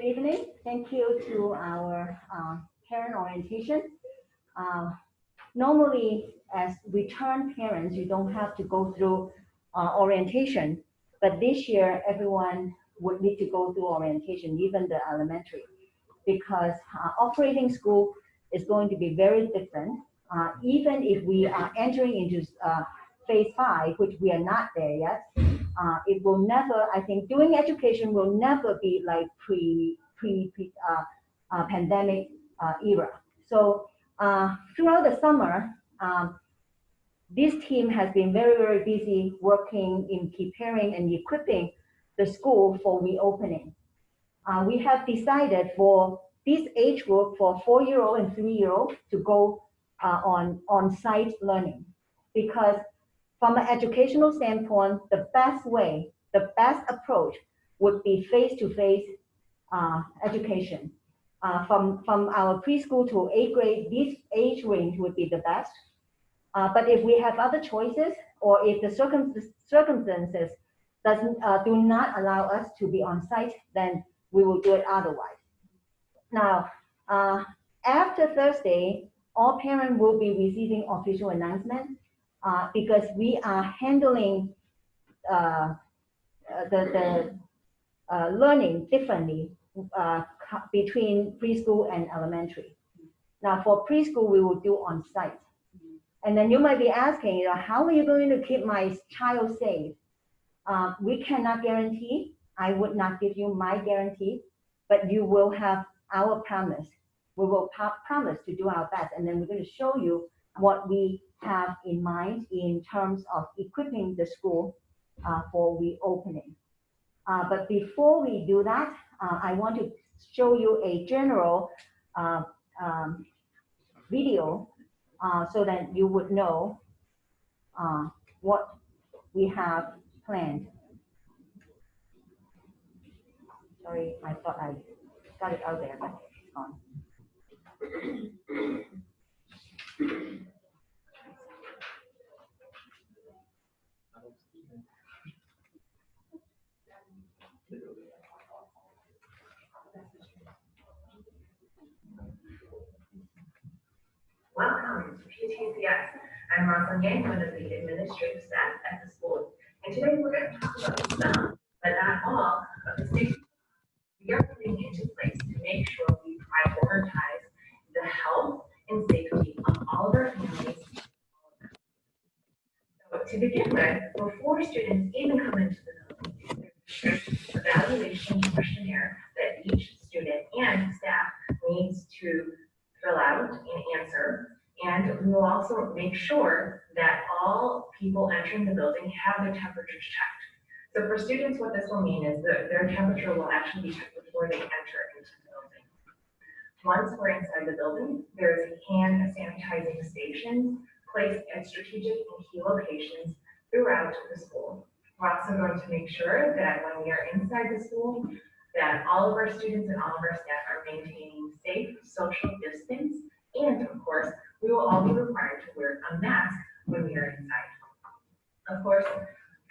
Good evening. Thank you to our parent orientation. Normally, as return parents, you don't have to go through orientation, but this year everyone would need to go through orientation, even the elementary, because operating school is going to be very different. Even if we are entering into phase 5, which we are not there yet, it will never, I think, doing education will never be like pandemic era. So throughout the summer, this team has been very, very busy working in preparing and equipping the school for reopening. We have decided for this age group, for 4-year-old and 3-year-old, to go on-site learning, because from an educational standpoint, the best way, the best approach would be face-to-face education. From our preschool to 8th grade, this age range would be the best. But if we have other choices, or if the circumstances do not allow us to be on site, then we will do it otherwise. Now, after Thursday, all parents will be receiving official announcement because we are handling the learning differently between preschool and elementary. Now, for preschool, we will do on site. And then you might be asking, how are you going to keep my child safe? We cannot guarantee. I would not give you my guarantee, but you will have our promise. We will promise to do our best, and then we're going to show you what we have in mind in terms of equipping the school for reopening. But before we do that, I want to show you a general video so that you would know what we have planned. Sorry, I thought I got it out there, but it's gone. Welcome to PTCS. I'm Rosalind Yang, one of the administrative staff at the school. And today we're going to talk about some, but not all, of the safety we are putting into place to make sure we prioritize the health and safety of all of our families. So to begin with, before students even come into the building, there's an evaluation questionnaire that each student and staff needs to fill out and answer. And we will also make sure that all people entering the building have their temperatures checked. So for students, what this will mean is that their temperature will actually be checked before they enter into the building. Once we're inside the building, there's hand sanitizing stations placed at strategic and key locations throughout the school. We're also going to make sure that when we are inside the school, that all of our students and all of our staff are maintaining safe social distance, and of course, we will all be required to wear a mask when we are inside. Of course,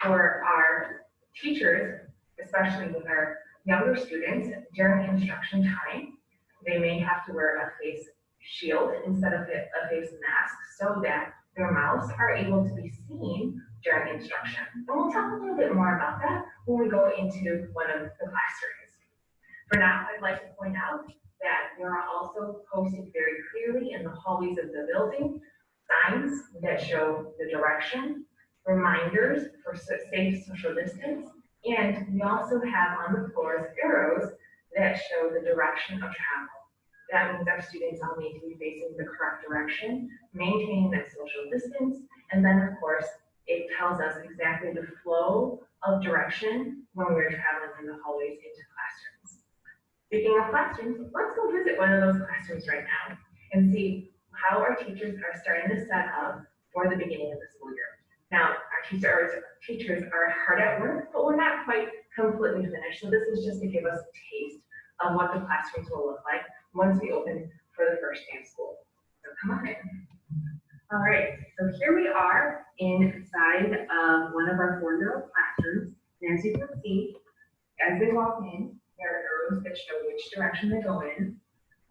for our teachers, especially with our younger students, during instruction time, they may have to wear a face shield instead of a face mask so that their mouths are able to be seen during instruction. And we'll talk a little bit more about that when we go into one of the classrooms. For now, I'd like to point out that there are also posted very clearly in the hallways of the building signs that show the direction, reminders for safe social distance, and we also have on the floors arrows that show the direction of travel. That means our students all need to be facing the correct direction, maintaining that social distance, and then of course, it tells us exactly the flow of direction when we're traveling in the hallways into classrooms. Speaking of classrooms, let's go visit one of those classrooms right now and see how our teachers are starting to set up for the beginning of the school year. Now, our teachers are hard at work, but we're not quite completely finished. So this is just to give us a taste of what the classrooms will look like once we open for the first day of school. So come on in. All right, so here we are inside one of our 4-year-old classrooms. And as you can see, as they walk in, there are arrows that show which direction they go in.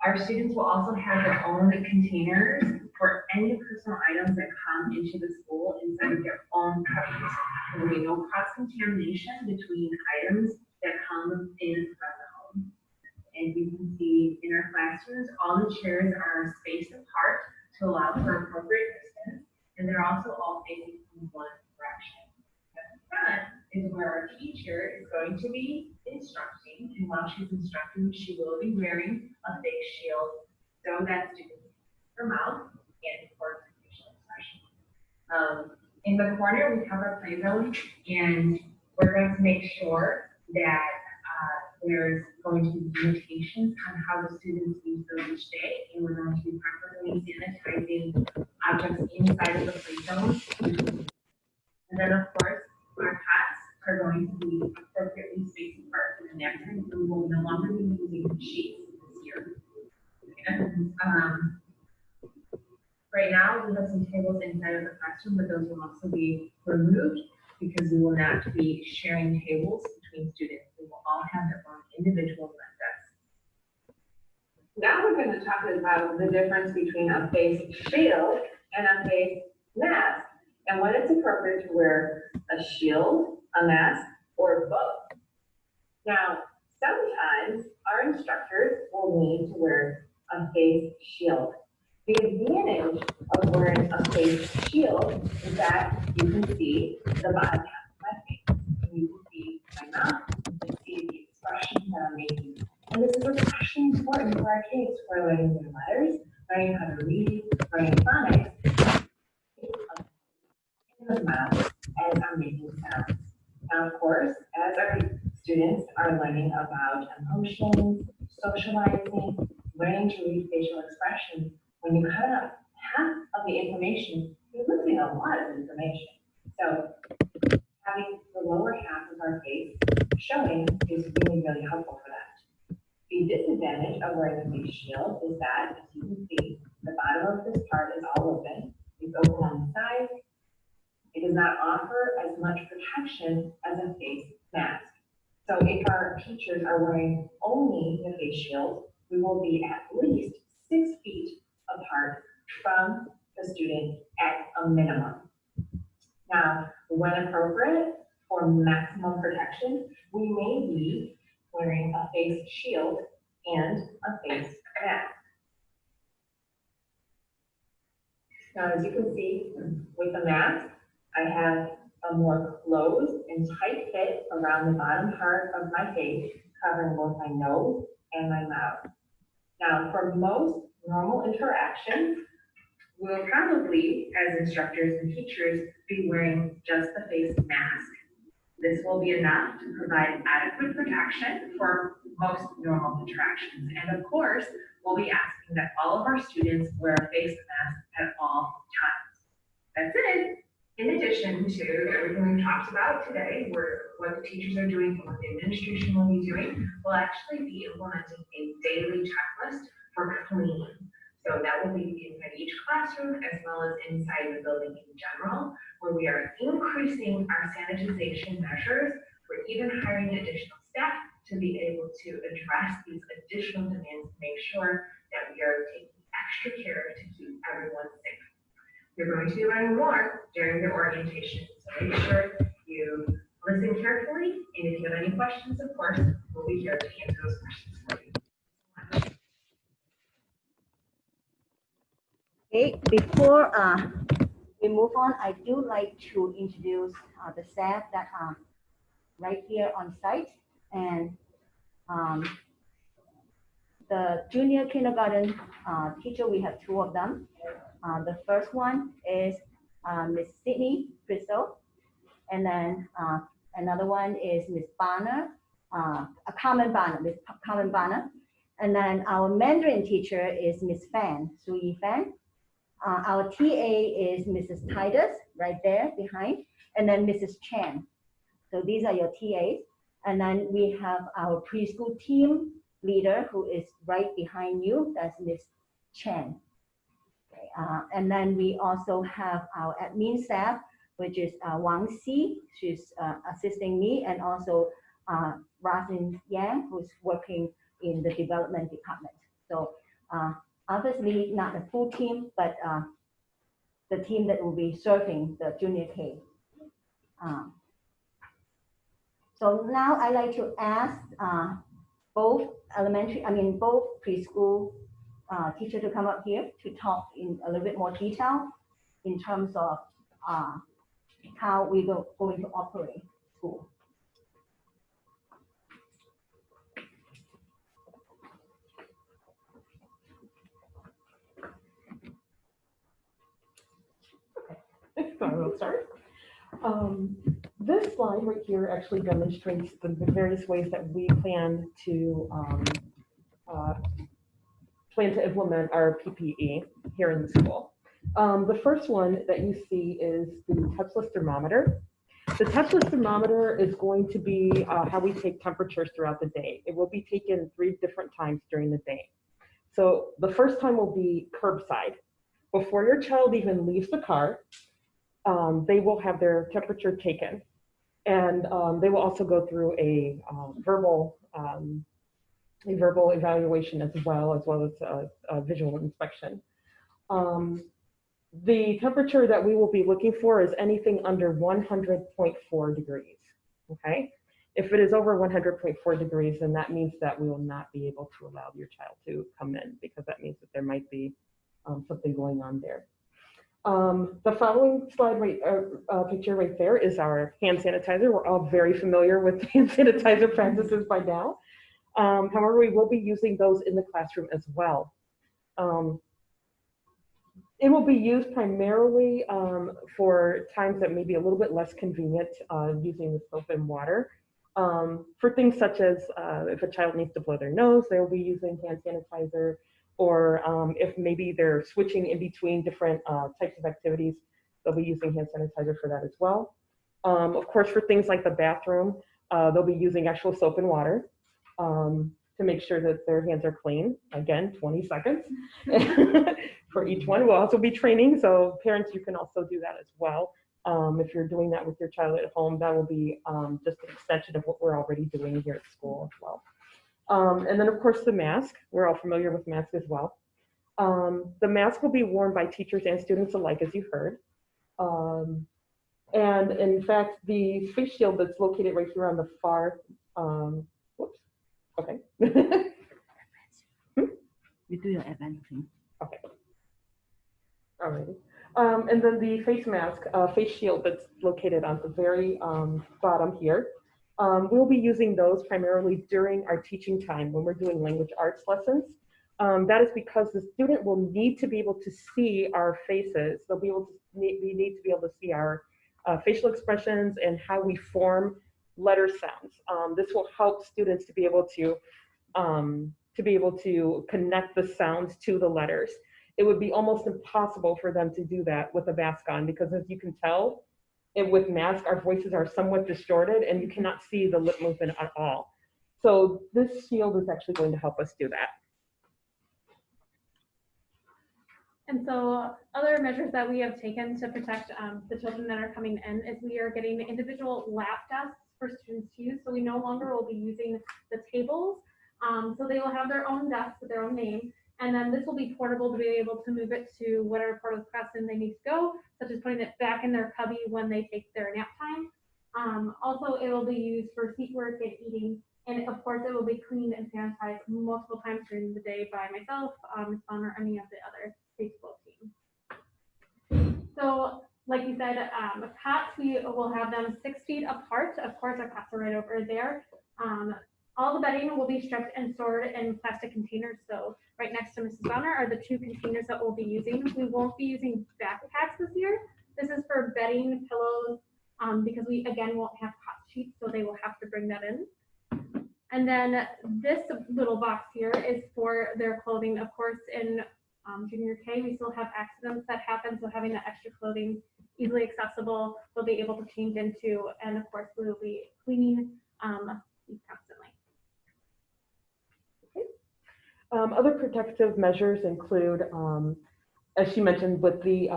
Our students will also have their own containers for any personal items that come into the school inside of their own cubbies. There will be no cross-contamination between items that come in from the home. And you can see in our classrooms, all the chairs are spaced apart to allow for appropriate distance, and they're also all facing in one direction. At the front is where our teacher is going to be instructing, and while she's instructing, she will be wearing a face shield so that students can keep her mouth and for facial expression. In the corner, we have our play zone, and we're going to make sure that there's going to be limitations on how the students use those each day, and we're going to be properly sanitizing objects inside of the play zone. And then, of course, our hats are going to be appropriately spaced apart from the napkins. We will no longer be using sheets this year. And, right now, we have some tables inside of the classroom, but those will also be removed because we will not be sharing tables between students. They will all have their own individual desks. Now we're going to talk about the difference between a face shield and a face mask, and when it's appropriate to wear a shield, a mask, or both. Now, sometimes our instructors will need to wear a face shield. The advantage of wearing a face shield is that you can see the bottom half of my face. You can see my mouth, you can see the expressions that I'm making. And this is especially important for our kids who are learning their letters, learning how to read, learning phonics, in the mouth as I'm making sounds. Now, of course, as our students are learning about emotions, socializing, learning to read facial expressions, when you cut out half of the information, you're losing a lot of information. So having the lower half of our face showing is really, really helpful for that. The disadvantage of wearing a face shield is that, as you can see, the bottom of this part is all open. It's open on the side. It does not offer as much protection as a face mask. So if our teachers are wearing only the face shield, we will be at least 6 feet apart from the student at a minimum. Now, when appropriate for maximum protection, we may be wearing a face shield and a face mask. Now, as you can see, with the mask, I have a more closed and tight fit around the bottom part of my face, covering both my nose and my mouth. Now, for most normal interactions, we'll probably, as instructors and teachers, be wearing just the face mask. This will be enough to provide adequate protection for most normal interactions. And of course, we'll be asking that all of our students wear a face mask at all times. That's it. In addition to everything we've talked about today, what the teachers are doing and what the administration will be doing, we'll actually be implementing a daily checklist for cleaning. So that will be inside each classroom as well as inside the building in general, where we are increasing our sanitization measures. We're even hiring additional staff to be able to address these additional demands to make sure that we are taking extra care to keep everyone safe. You're going to be learning more during the orientation, so make sure you listen carefully, and if you have any questions, of course, we'll be here to answer those questions for you. Okay, before we move on, I do like to introduce the staff that are right here on site. And the junior kindergarten teacher, we have 2 of them. The first one is Miss Sydney Crystal, and then another one is Miss Bonner, Carmen Bonner, Miss Carmen Bonner. And then our Mandarin teacher is Miss Fan, Su Yi Fan. Our TA is Mrs. Titus, right there behind, and then Mrs. Chan. So these are your TAs. And then we have our preschool team leader, who is right behind you. That's Miss Chan. Okay, and then we also have our admin staff, which is Wang Xi. She's assisting me, and also Rasin Yang, who's working in the development department. So obviously not the full team, but the team that will be serving the Junior K. So now I'd like to ask both preschool teachers to come up here to talk in a little bit more detail in terms of how we going to operate school. So I will start. This slide right here actually demonstrates the various ways that we plan to implement our PPE here in the school. The first one that you see is the touchless thermometer. The touchless thermometer is going to be how we take temperatures throughout the day. It will be taken 3 different times during the day. So the first time will be curbside. Before your child even leaves the car, they will have their temperature taken, and they will also go through a verbal evaluation as well as a visual inspection. The temperature that we will be looking for is anything under 100.4 degrees, okay? If it is over 100.4 degrees, then that means that we will not be able to allow your child to come in, because that means that there might be something going on there. The following slide picture right there is our hand sanitizer. We're all very familiar with hand sanitizer practices by now. However, we will be using those in the classroom as well. It will be used primarily for times that may be a little bit less convenient using the soap and water. For things such as if a child needs to blow their nose, they will be using hand sanitizer, or if maybe they're switching in between different types of activities, they'll be using hand sanitizer for that as well. Of course, for things like the bathroom, they'll be using actual soap and water to make sure that their hands are clean. Again, 20 seconds for each one. We'll also be training, so parents, you can also do that as well. If you're doing that with your child at home, that will be just an extension of what we're already doing here at school as well. And then, of course, the mask. We're all familiar with masks as well. The mask will be worn by teachers and students alike, as you've heard. And in fact, the face shield that's located right here on the far, whoops, okay. We do your advancing. Okay. Alrighty. And then the face mask, face shield that's located on the very bottom here. We'll be using those primarily during our teaching time when we're doing language arts lessons. That is because the student will need to be able to see our faces. They'll be able to need to be able to see our facial expressions and how we form letter sounds. This will help students to be able to connect the sounds to the letters. It would be almost impossible for them to do that with a mask on, because as you can tell, with mask, our voices are somewhat distorted and you cannot see the lip movement at all. So this shield is actually going to help us do that. And so other measures that we have taken to protect the children that are coming in is we are getting individual lap desks for students to use. So we no longer will be using the tables. So they will have their own desk with their own name. And then this will be portable to be able to move it to whatever part of the classroom they need to go, such as putting it back in their cubby when they take their nap time. Also, it will be used for seat work and eating. And of course, it will be cleaned and sanitized multiple times during the day by myself, Ms. Vaughn, or any of the other preschool team. So, like you said, cots, we will have them 6 feet apart. Of course, our cots are right over there. All the bedding will be stripped and stored in plastic containers. So right next to Mrs. Bonner are the 2 containers that we'll be using. We won't be using backpacks this year. This is for bedding, pillows, because we, again, won't have cot sheets, so they will have to bring that in. And then this little box here is for their clothing. Of course, in Junior K, we still have accidents that happen, so having that extra clothing easily accessible, they'll be able to change into, and of course, we will be cleaning these constantly. Other protective measures include, as she mentioned, with the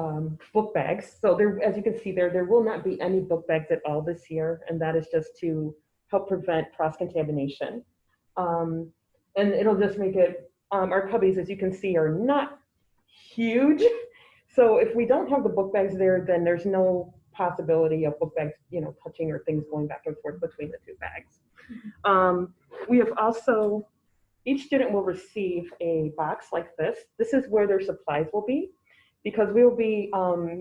book bags. So there, as you can see there will not be any book bags at all this year, and that is just to help prevent cross-contamination. And it'll just make it, our cubbies, as you can see, are not huge. So if we don't have the book bags there, then there's no possibility of book bags, touching or things going back and forth between the two bags. We have also, each student will receive a box like this. This is where their supplies will be, because we will be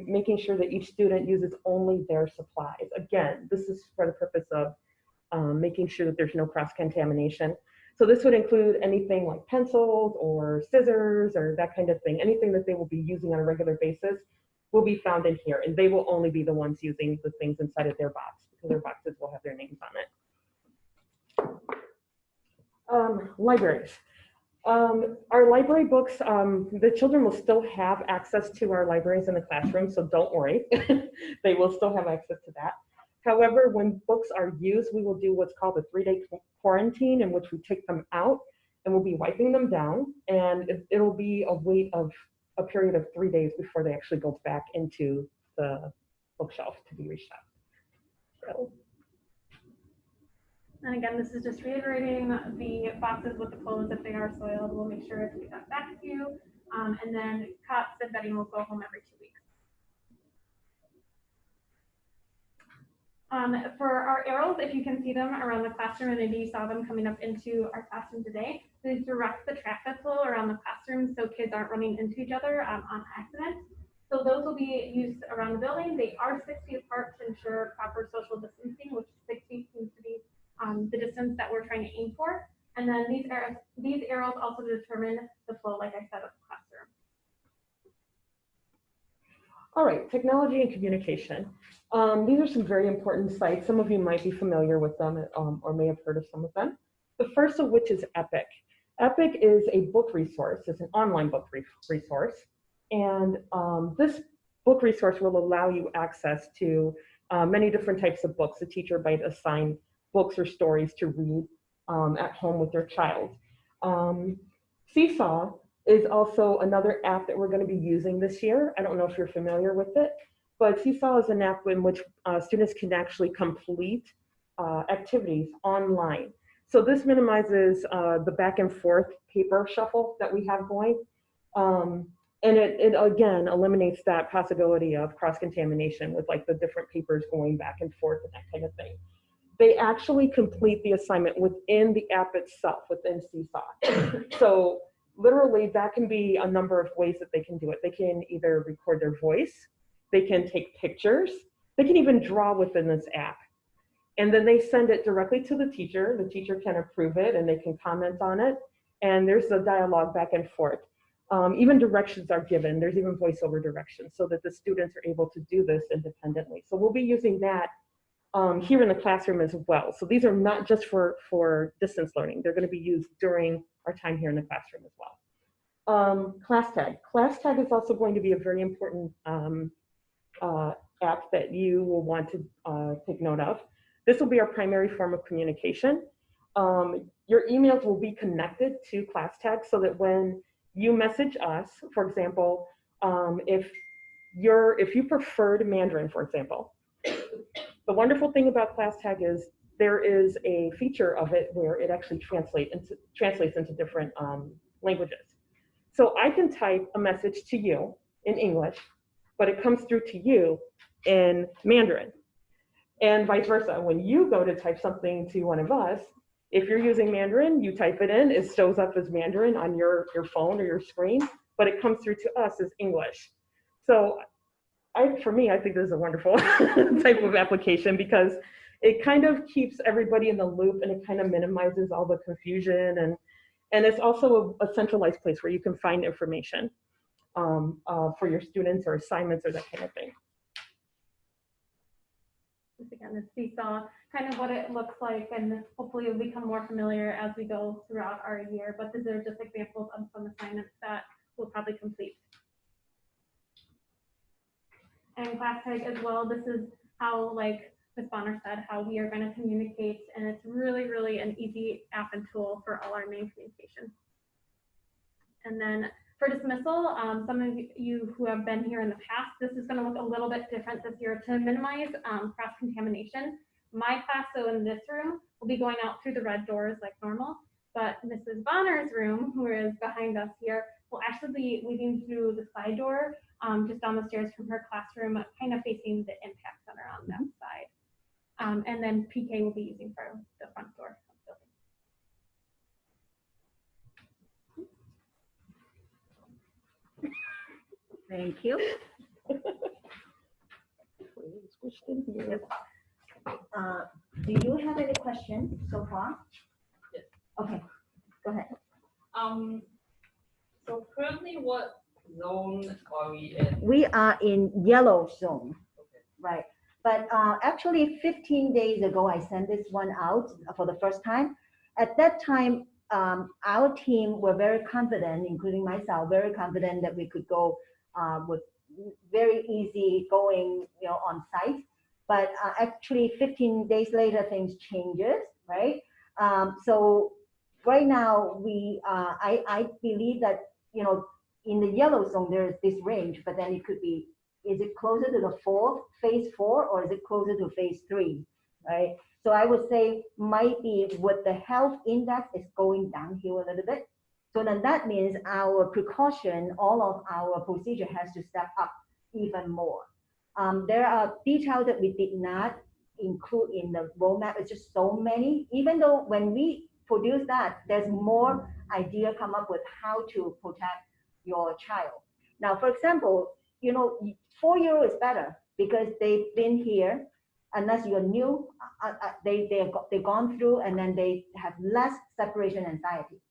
making sure that each student uses only their supplies. Again, this is for the purpose of making sure that there's no cross-contamination. So this would include anything like pencils or scissors or that kind of thing. Anything that they will be using on a regular basis will be found in here, and they will only be the ones using the things inside of their box, because their boxes will have their names on it. Libraries. Our library books, the children will still have access to our libraries in the classroom, so don't worry. They will still have access to that. However, when books are used, we will do what's called a 3-day quarantine, in which we take them out and we'll be wiping them down, and it'll be a wait of a period of 3 days before they actually go back into the bookshelf to be reshelved. So. And again, this is just reiterating the boxes with the clothes. If they are soiled, we'll make sure to get that back to you. And then cots and bedding will go home every 2 weeks. For our arrows, if you can see them around the classroom, and maybe you saw them coming up into our classroom today, they direct the traffic flow around the classroom so kids aren't running into each other on accident. So those will be used around the building. They are 6 feet apart to ensure proper social distancing, which 6 feet seems to be the distance that we're trying to aim for. And then these arrows also determine the flow, like I said, of the classroom. All right, technology and communication. These are some very important sites. Some of you might be familiar with them or may have heard of some of them. The first of which is Epic. Epic is a book resource. It's an online book resource. And this book resource will allow you access to many different types of books. A teacher might assign books or stories to read at home with their child. Seesaw is also another app that we're going to be using this year. I don't know if you're familiar with it, but Seesaw is an app in which students can actually complete activities online. So this minimizes the back and forth paper shuffle that we have going. And it again eliminates that possibility of cross-contamination with like the different papers going back and forth and that kind of thing. They actually complete the assignment within the app itself, within Seesaw. So literally that can be a number of ways that they can do it. They can either record their voice, they can take pictures, they can even draw within this app. And then they send it directly to the teacher. The teacher can approve it and they can comment on it. And there's a dialogue back and forth. Even directions are given. There's even voiceover directions so that the students are able to do this independently. So we'll be using that here in the classroom as well. So these are not just for distance learning. They're going to be used during our time here in the classroom as well. ClassTag. ClassTag is also going to be a very important app that you will want to take note of. This will be our primary form of communication. Your emails will be connected to ClassTag so that when you message us, for example, if you preferred Mandarin, for example, the wonderful thing about ClassTag is there is a feature of it where it actually translates into different languages. So I can type a message to you in English, but it comes through to you in Mandarin. And vice versa, when you go to type something to one of us, if you're using Mandarin, you type it in, it shows up as Mandarin on your phone or your screen, but it comes through to us as English. So for me, I think this is a wonderful type of application because it kind of keeps everybody in the loop and it kind of minimizes all the confusion. And it's also a centralized place where you can find information for your students or assignments or that kind of thing. Again, the Seesaw, kind of what it looks like, and hopefully it'll become more familiar as we go throughout our year. But these are just examples of some assignments that we'll probably complete. And ClassTag as well, this is how, like Ms. Bonner said, how we are going to communicate, and it's really, really an easy app and tool for all our main communication. And then for dismissal, some of you who have been here in the past, this is going to look a little bit different this year to minimize cross-contamination. My class, so in this room, will be going out through the red doors like normal. But Mrs. Bonner's room, who is behind us here, will actually be leading through the side door just down the stairs from her classroom, kind of facing the impact center on that side. And then PK will be using for the front door of the building. Thank you. Do you have any questions so far? Yes. Okay, go ahead. So currently, what zone are we in? We are in yellow zone, Okay. right? But actually 15 days ago, I sent this one out for the first time. At that time, our team were very confident, including myself, very confident that we could go with very easy going, on site. But actually 15 days later, things changes, right? So right now, I believe that, in the yellow zone, there is this range, but then it could be, is it closer to the phase 4, or is it closer to phase 3, right? So I would say might be with the health index is going downhill a little bit. So then that means our precaution, all of our procedure has to step up even more. There are details that we did not include in the roadmap. It's just so many, even though when we produce that, there's more idea come up with how to protect your child. Now, for example, 4-year-old is better because they've been here, unless you're new, they've gone through and then they have less separation anxiety.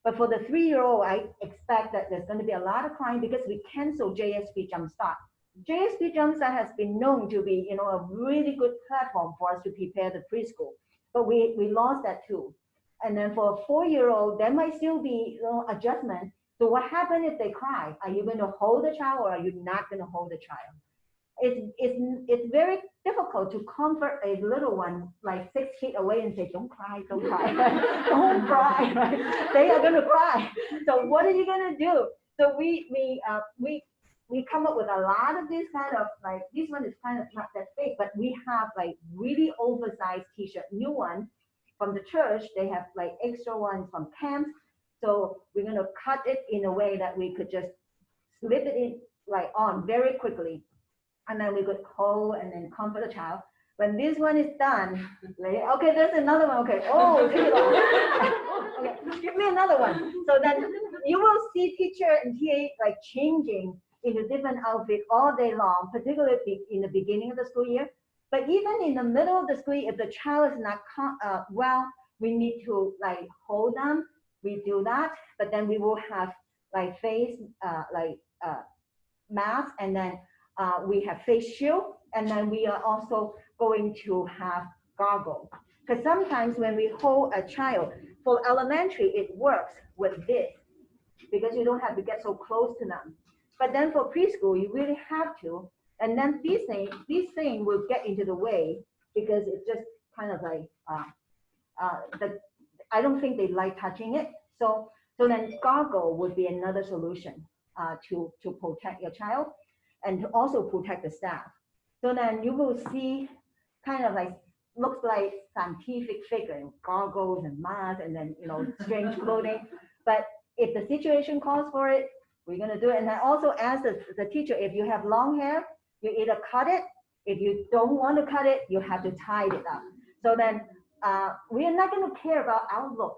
But for the 3-year-old, I expect that there's going to be a lot of crying because we cancel JSP Jumpstart. JSP Jumpstart has been known to be, a really good platform for us to prepare the preschool, but we lost that too. And then for a 4-year-old, there might still be, adjustment. So what happens if they cry? Are you going to hold the child or are you not going to hold the child? It's very difficult to comfort a little one like 6 feet away and say, don't cry, don't cry, don't cry, right? They are going to cry. So what are you going to do? So we come up with a lot of this kind of, like, this one is kind of not that big, but we have like really oversized t-shirt, new one from the church. They have like extra ones from camps. So we're going to cut it in a way that we could just slip it in like on very quickly. And then we could hold and then comfort the child. When this one is done, okay, there's another one. Okay, oh, okay, give me another one. So then you will see teacher and TA like changing into different outfit all day long, particularly in the beginning of the school year. But even in the middle of the school year, if the child is not well, we need to like hold them. We do that, but then we will have like face mask, and then we have face shield, and then we are also going to have goggle. Because sometimes when we hold a child, for elementary, it works with this, because you don't have to get so close to them. But then for preschool, you really have to. And then these things will get into the way, because it's just kind of like, I don't think they like touching it. So then goggle would be another solution to protect your child and to also protect the staff. So then you will see kind of like, looks like scientific figure, goggles and masks and then, strange clothing. But if the situation calls for it, we're going to do it. And I also ask the teacher, if you have long hair, you either cut it. If you don't want to cut it, you have to tie it up. So then we are not going to care about our look.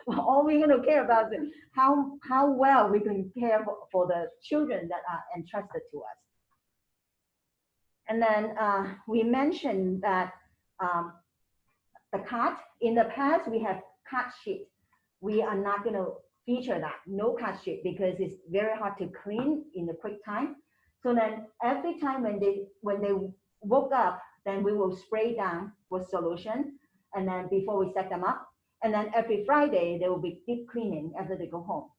All we're going to care about is how well we can care for the children that are entrusted to us. And then we mentioned that the cot, in the past, we have cot sheet. We are not going to feature that, no cot sheet, because it's very hard to clean in a quick time. So then every time when they woke up, then we will spray down with solution, and then before we set them up. And then every Friday, there will be deep cleaning after they go home.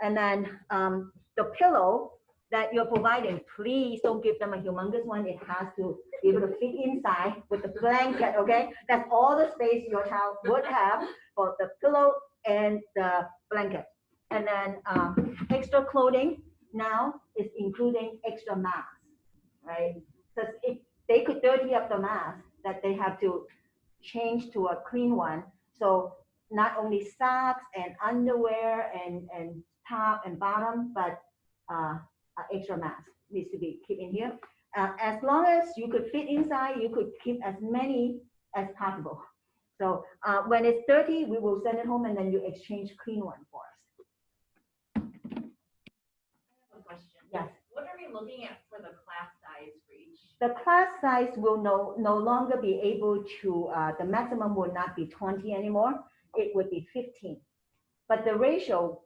And then the pillow that you're providing, please don't give them a humongous one. It has to be able to fit inside with the blanket, okay? That's all the space your child would have for the pillow and the blanket. And then extra clothing now is including extra masks, right? Because if they could dirty up the mask, that they have to change to a clean one. So not only socks and underwear and top and bottom, but extra mask needs to be kept in here. As long as you could fit inside, you could keep as many as possible. So when it's dirty, we will send it home and then you exchange clean one for us. I have a question. Yes. What are we looking at for the class size for each? The class size will no longer be able to, the maximum will not be 20 anymore. It would be 15. But the ratio,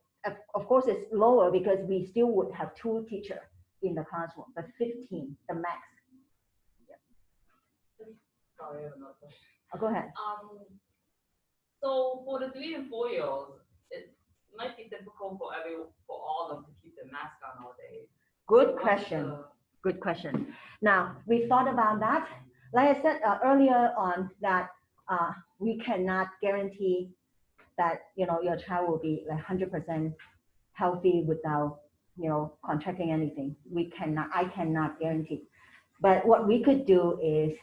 of course, is lower because we still would have 2 teachers in the classroom, but 15, the max. Sorry, I have another question. Go ahead. So for the 3 and 4 year olds, it might be difficult for all of them to keep their mask on all day. Good question. Good question. Now, we thought about that. Like I said earlier on that we cannot guarantee that, your child will be like 100% healthy without, contracting anything. I cannot guarantee. But what we could do is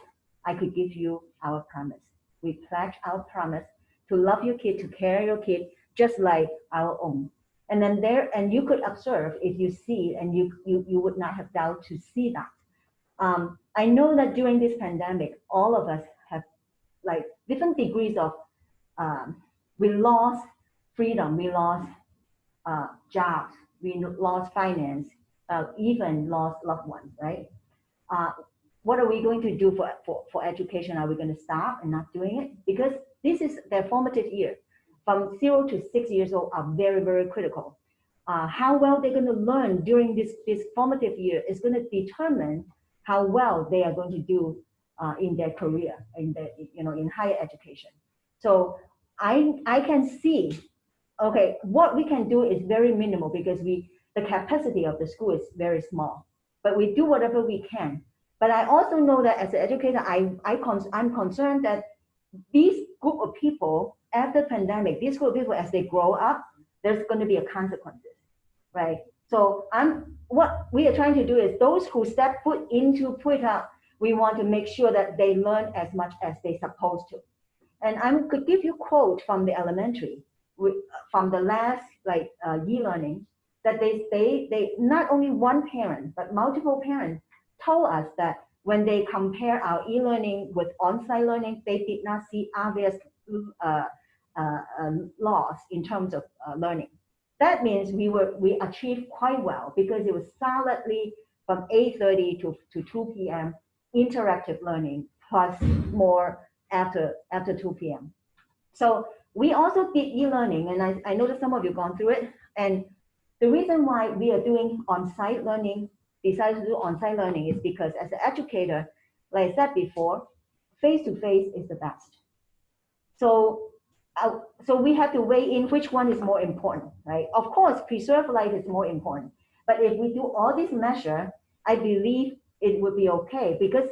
I could give you our promise. We pledge our promise to love your kid, to care your kid, just like our own. And then you could observe if you see, and you would not have doubt to see that. I know that during this pandemic, all of us have like different degrees of, we lost freedom, we lost jobs, we lost finance, even lost loved ones, right? What are we going to do for education? Are we going to stop and not doing it? Because this is their formative year. From 0 to 6 years old are very, very critical. How well they're going to learn during this formative year is going to determine how well they are going to do in their career, in higher education. So I can see, okay, what we can do is very minimal because the capacity of the school is very small, but we do whatever we can. But I also know that as an educator, I'm concerned that these group of people after pandemic, these group of people as they grow up, there's going to be a consequences, right? So what we are trying to do is those who step foot into Puita, we want to make sure that they learn as much as they're supposed to. And I could give you a quote from the elementary, from the last e-learning, that they not only one parent, but multiple parents told us that when they compare our e-learning with on-site learning, they did not see obvious loss in terms of learning. That means we achieved quite well because it was solidly from 8:30 to 2 p.m. interactive learning plus more after 2 p.m. So we also did e-learning, and I know that some of you gone through it. And the reason why we are doing on-site learning, decided to do on-site learning, is because as an educator, like I said before, face-to-face is the best. So we have to weigh in which one is more important, right? Of course, preserve life is more important. But if we do all these measures, I believe it would be okay, because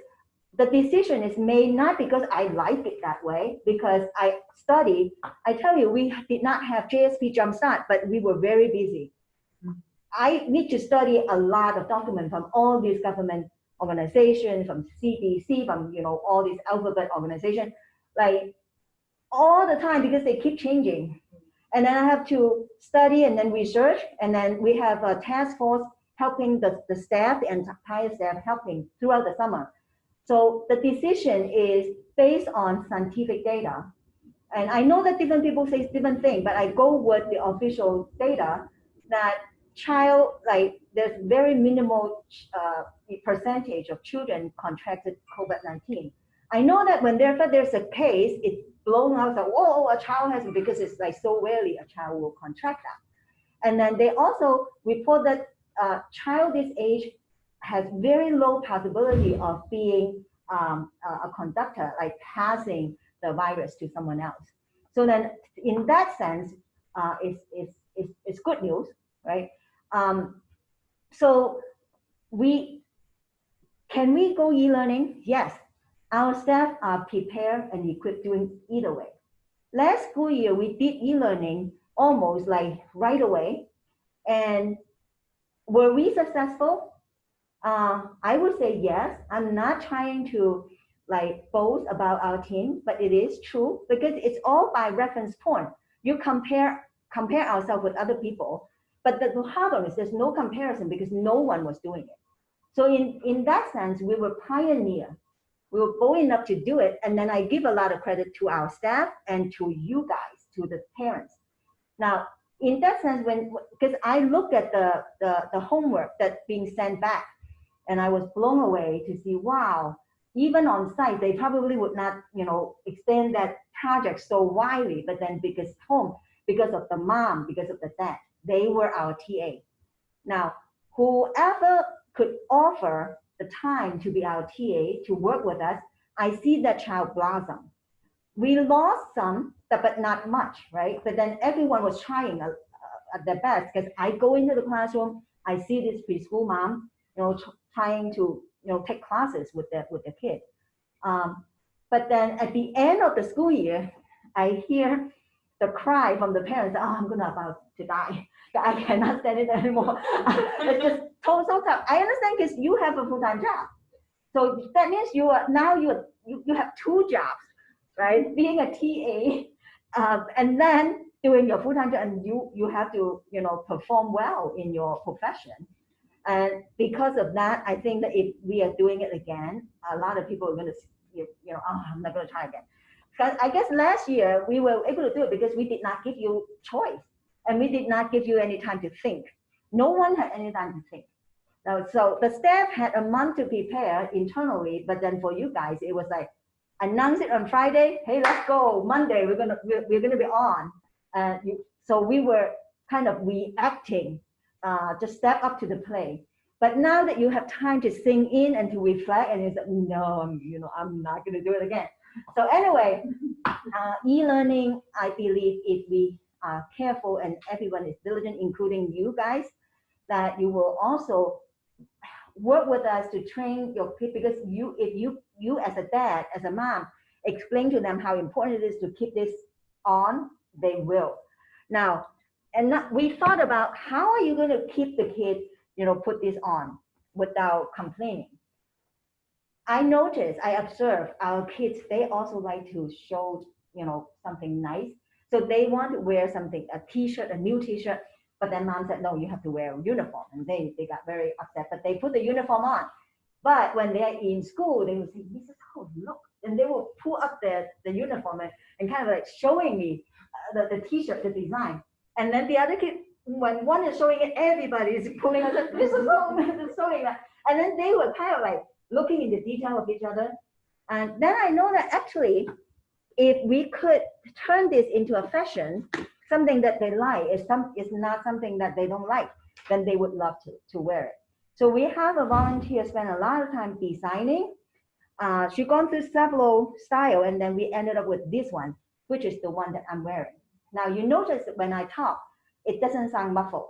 the decision is made not because I like it that way, because I studied. I tell you, we did not have JSP Jumpstart, but we were very busy. I need to study a lot of documents from all these government organizations, from CDC, from all these alphabet organizations, like all the time, because they keep changing. And then I have to study and then research, and then we have a task force helping the staff, the entire staff helping throughout the summer. So the decision is based on scientific data. And I know that different people say different things, but I go with the official data that there's very minimal percentage of children contracted COVID-19. I know that when there's a case, it's blown out that, whoa, a child has it, because it's like so rarely a child will contract that. And then they also report that child this age has very low possibility of being a conductor, like passing the virus to someone else. So then in that sense, it's good news, right? So can we go e-learning? Yes, our staff are prepared and equipped doing either way. Last school year, we did e-learning almost like right away. And were we successful? I would say yes. I'm not trying to like boast about our team, but it is true because it's all by reference point. You compare ourselves with other people, but the problem is there's no comparison because no one was doing it. So in that sense, we were pioneer. We were bold enough to do it, and then I give a lot of credit to our staff and to you guys, to the parents. Now, in that sense, because I look at the homework that's being sent back, and I was blown away to see, wow, even on site, they probably would not, extend that project so widely, but then because of the mom, because of the dad, they were our TA. Now, whoever could offer the time to be our TA, to work with us, I see that child blossom. We lost some, but not much, right? But then everyone was trying their best because I go into the classroom, I see this preschool mom, trying to, take classes with the kid. But then at the end of the school year, I hear the cry from the parents, oh, I'm about to die. I cannot stand it anymore. It's just so tough. I understand because you have a full-time job. So that means you have two jobs, right? Being a TA, and then doing your full-time job, and you have to, perform well in your profession. And because of that, I think that if we are doing it again, a lot of people are going to, oh, I'm not going to try again. Because I guess last year we were able to do it because we did not give you choice, and we did not give you any time to think. No one had any time to think. Now, so the staff had a month to prepare internally, but then for you guys, it was like, announce it on Friday. Hey, let's go. Monday, we're gonna be on. So we were kind of reacting, just step up to the plate. But now that you have time to sink in and to reflect, and you say, no, I'm not gonna do it again. So anyway, e-learning, I believe if we are careful and everyone is diligent, including you guys, that you will also work with us to train your kids, because if you as a dad, as a mom, explain to them how important it is to keep this on, they will. Now, we thought about how are you going to keep the kid, put this on without complaining. I observe our kids, they also like to show, something nice. So they want to wear something, a t-shirt, a new t-shirt. But then mom said, no, you have to wear a uniform. And they got very upset, but they put the uniform on. But when they're in school, they will say, this is how it looks. And they will pull up the uniform and kind of like showing me the t-shirt, the design. And then the other kid, when one is showing it, everybody is pulling us, this is showing that. And then they were kind of like looking in the detail of each other. And then I know that actually, if we could turn this into a fashion, something that they like is not something that they don't like, then they would love to wear it. So we have a volunteer spend a lot of time designing. She's gone through several styles, and then we ended up with this one, which is the one that I'm wearing. Now you notice that when I talk, it doesn't sound muffled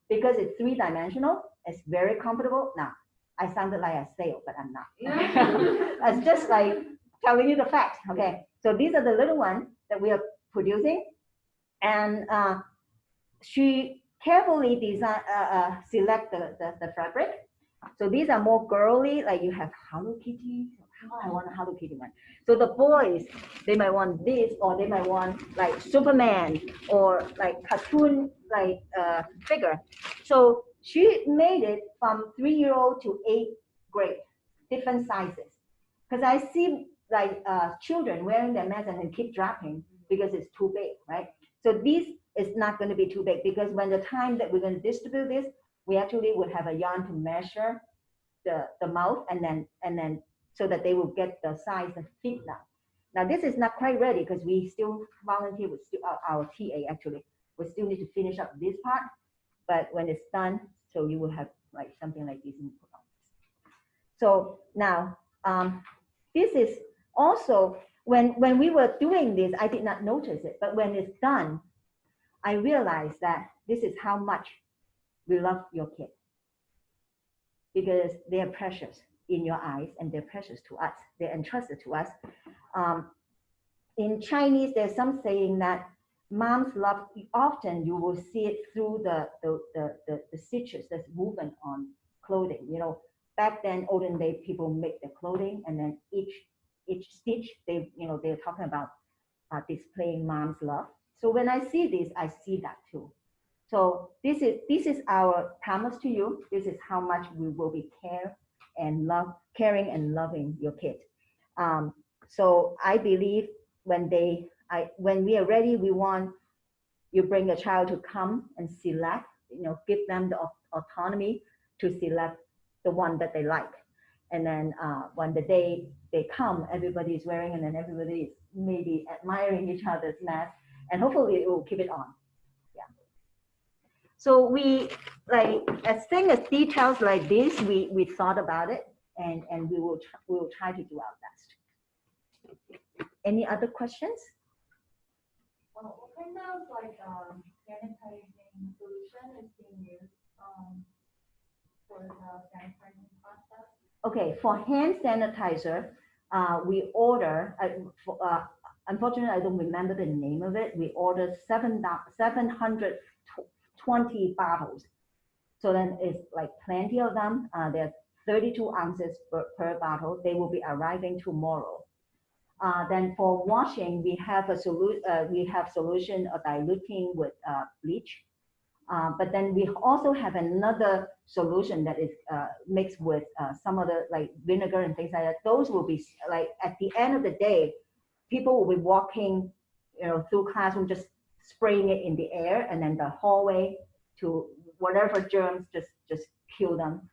because it's three-dimensional. It's very comfortable. Now, I sounded like I sailed, but I'm not. It's just like telling you the fact. Okay, so these are the little ones that we are producing. And she carefully select the fabric. So these are more girly, like you have Hello Kitty. I want a Hello Kitty one. So the boys, they might want this, or they might want like Superman or like cartoon like figure. So she made it from 3-year-old to 8th grade, different sizes. Because I see like children wearing their mask and keep dropping because it's too big, right? So this is not going to be too big, because when the time that we're going to distribute this, we actually would have a yarn to measure the mouth and then so that they will get the size and fit now. Now this is not quite ready because we still volunteer with our TA actually. We still need to finish up this part, but when it's done, so you will have like something like this. So now this is also when we were doing this, I did not notice it, but when it's done, I realized that this is how much we love your kid, because they are precious in your eyes and they're precious to us. They're entrusted to us. In Chinese, there's some saying that mom's love, often you will see it through the stitches that's woven on clothing. Back then, olden day, people make the clothing and then each each stitch, they're talking about displaying mom's love. So when I see this, I see that too. So this is our promise to you. This is how much we will be caring and loving your kid. So I believe when we are ready, we want you bring a child to come and select, give them the autonomy to select the one that they like. And then when the day they come, everybody is wearing, and then everybody is maybe admiring each other's mask, and hopefully it will keep it on. Yeah. So we as thing as details like this, we thought about it, and we will try to do our best. Any other questions? What kind of sanitizing solution is being used for the sanitizing process? Okay, for hand sanitizer, we order. Unfortunately, I don't remember the name of it. We ordered 720 bottles. So then it's like plenty of them. They're 32 ounces per bottle. They will be arriving tomorrow. Then for washing, we have a solution of diluting with bleach. But then we also have another solution that is mixed with some other like vinegar and things like that. Those will be like at the end of the day, people will be walking, through classroom, just spraying it in the air, and then the hallway to whatever germs, just kill them.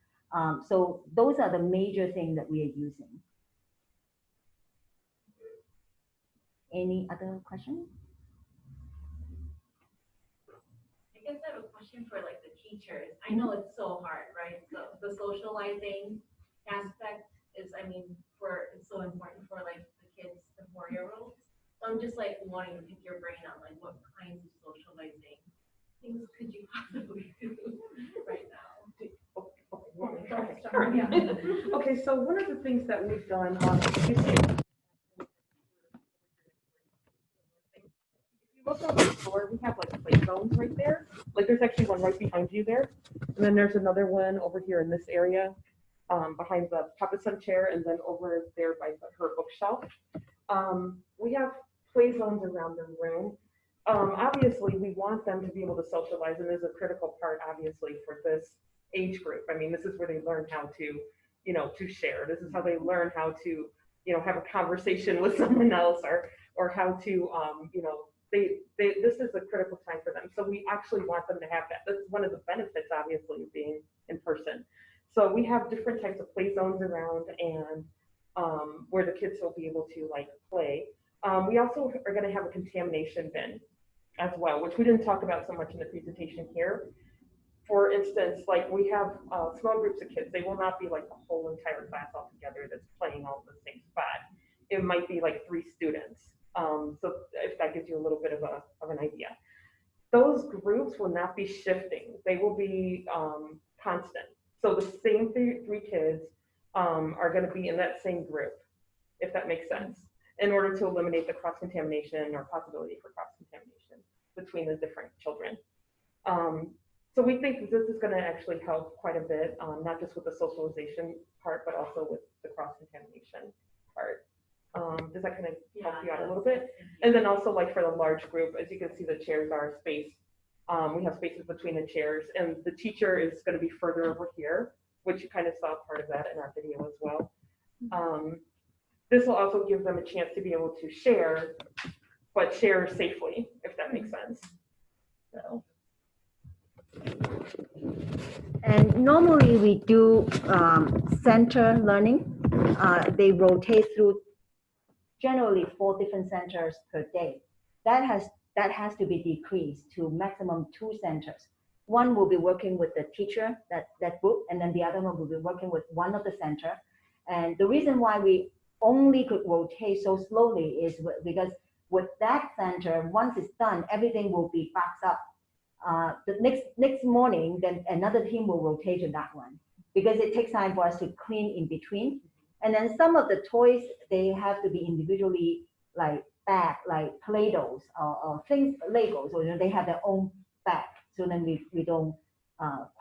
So those are the major things that we are using. Any other questions? I guess I have a question for like the teachers. I know it's so hard, right? The socializing aspect is, it's so important for like the kids, the 4-year-olds. So I'm just like wanting to pick your brain on like what kinds of socializing things could you possibly do right now? Okay, so one of the things that we've done, look on the floor, we have like play zones right there. Like there's actually one right behind you there. And then there's another one over here in this area, behind the Papa Sun chair, and then over there by her bookshelf. We have play zones around the room. Obviously, we want them to be able to socialize, and there's a critical part, obviously, for this age group. I mean, this is where they learn how to, to share. This is how they learn how to, have a conversation with someone else, or how to, this is a critical time for them. So we actually want them to have that. That's one of the benefits, obviously, of being in person. So we have different types of play zones around, and where the kids will be able to like play. We also are going to have a contamination bin as well, which we didn't talk about so much in the presentation here. For instance, like we have small groups of kids. They will not be like the whole entire class all together that's playing all in the same spot. It might be like 3 students. So if that gives you a little bit of an idea. Those groups will not be shifting. They will be constant. So the same 3 kids are going to be in that same group, if that makes sense, in order to eliminate the cross-contamination or possibility for cross-contamination between the different children. So we think that this is going to actually help quite a bit, not just with the socialization part, but also with the cross-contamination part. Does that kind of help you out a little bit? And then also like for the large group, as you can see, the chairs are spaced. We have spaces between the chairs, and the teacher is going to be further over here, which you kind of saw part of that in our video as well. This will also give them a chance to be able to share, but share safely, if that makes sense. So. And normally we do center learning. They rotate through generally 4 different centers per day. That has to be decreased to maximum 2 centers. One will be working with the teacher, that group, and then the other one will be working with one of the center. And the reason why we only could rotate so slowly is because with that center, once it's done, everything will be boxed up. The next morning, then another team will rotate to that one, because it takes time for us to clean in between. And then some of the toys, they have to be individually like bag, like Play-Dohs or things, Legos, or they have their own bag, so then we don't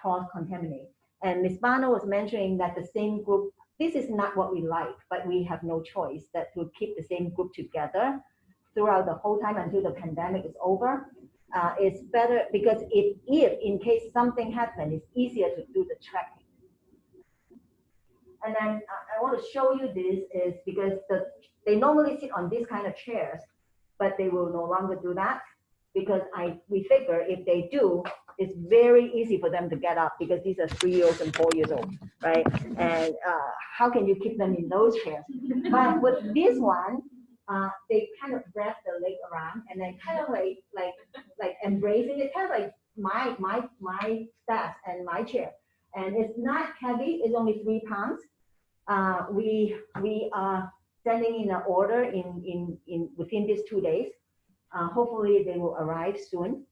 cross-contaminate. And Ms. Bano was mentioning that the same group this is not what we like, but we have no choice that to keep the same group together throughout the whole time until the pandemic is over. It's better because if in case something happens, it's easier to do the tracking. And then I want to show you this is because they normally sit on these kind of chairs, but they will no longer do that because we figure if they do, it's very easy for them to get up because these are 3-year-olds and 4-year-olds, right? And how can you keep them in those chairs? But with this one, they kind of wrap the leg around and then kind of like embracing it, kind of like my desk and my chair. And it's not heavy, it's only 3 pounds. We are sending in an order in within these 2 days. Hopefully they will arrive soon.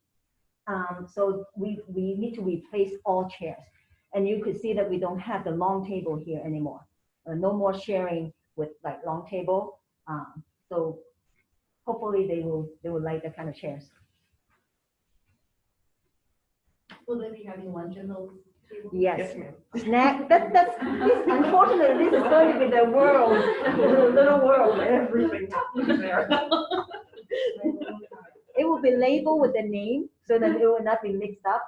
So we need to replace all chairs. And you could see that we don't have the long table here anymore. No more sharing with like long table. So hopefully they will like that kind of chairs. Will they be having lunch in those tables? Yes. ma'am. Snack. Unfortunately, this is going to be the world, the little world where everything happens there. It will be labeled with the name so that it will not be mixed up.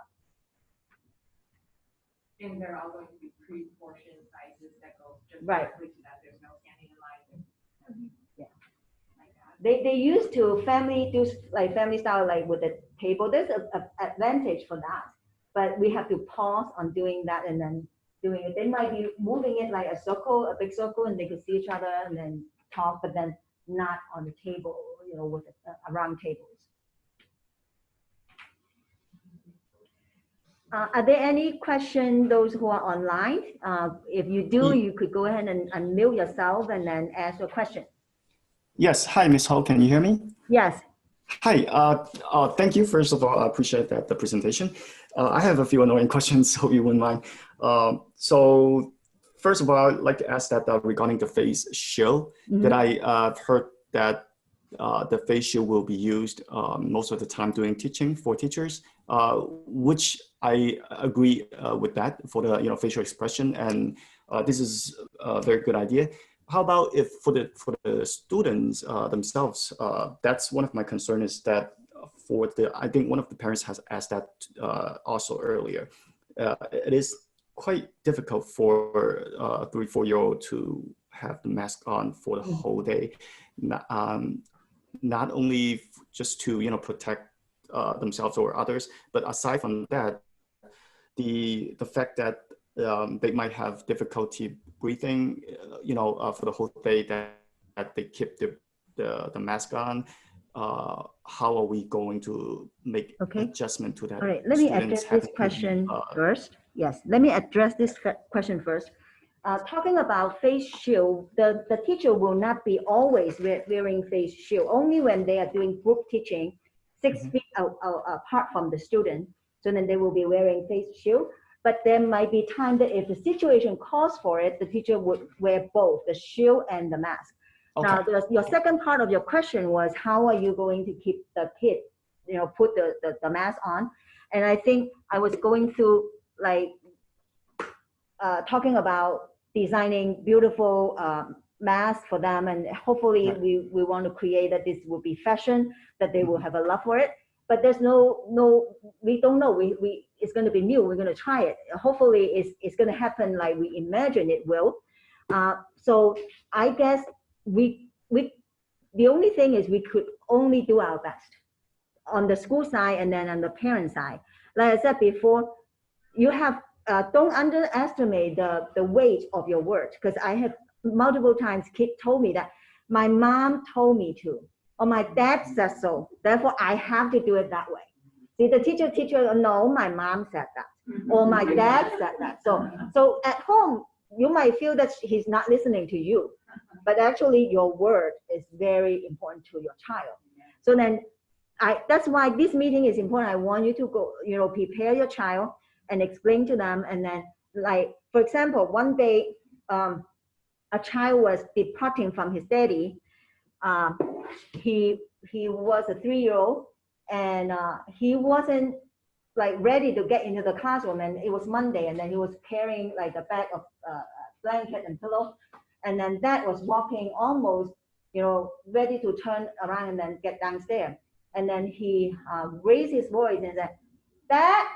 And they're all going to be pre-portioned sizes that go just Right. directly to that. There's no standing in line. Yeah. Like that. They used to do like family style like with the table. There's an advantage for that, but we have to pause on doing that and then doing it. They might be moving it like a circle, a big circle, and they could see each other and then talk, but then not on the table, with around tables. Are there any questions, those who are online? If you do, you could go ahead and unmute yourself and then ask your question. Yes. Hi, Ms. Ho. Can you hear me? Yes. Hi. Thank you. First of all, I appreciate the presentation. I have a few annoying questions, hope you wouldn't mind. So first of all, I'd like to ask that regarding the face shield, that I've heard that the face shield will be used most of the time during teaching for teachers, which I agree with that for the facial expression, and this is a very good idea. How about if for the students themselves? That's one of my concerns is that I think one of the parents has asked that also earlier. It is quite difficult for a 3-4-year-old to have the mask on for the whole day. Not only just to protect themselves or others, but aside from that, the fact that they might have difficulty breathing, for the whole day that they keep the mask on. How are we going to make adjustment to that? All right, let me address this question first. Yes, let me address this question first. Talking about face shield, the teacher will not be always wearing face shield, only when they are doing group teaching 6 feet apart from the student. So then they will be wearing face shield. But there might be time that if the situation calls for it, the teacher would wear both the shield and the mask. Okay. Now, your second part of your question was, how are you going to keep the kid, put the mask on? And I think I was going through talking about designing beautiful masks for them, and hopefully we want to create that this will be fashion, that they will have a love for it. But there's we don't know. It's going to be new. We're going to try it. Hopefully, it's going to happen like we imagine it will. So I guess the only thing is we could only do our best on the school side and then on the parent side. Like I said before, you have don't underestimate the weight of your words, because I have multiple times kids told me that my mom told me to, or my dad said so, therefore I have to do it that way. See, the teacher, no, my mom said that, or my dad said that. So at home, you might feel that he's not listening to you, but actually your word is very important to your child. So then that's why this meeting is important. I want you to go, prepare your child and explain to them. And then, like, for example, one day, a child was departing from his daddy. He was a 3-year-old, and he wasn't ready to get into the classroom, and it was Monday, and then he was carrying like a bag of blanket and pillow. And then Dad was walking almost, ready to turn around and then get downstairs. And then he raised his voice and said, Dad,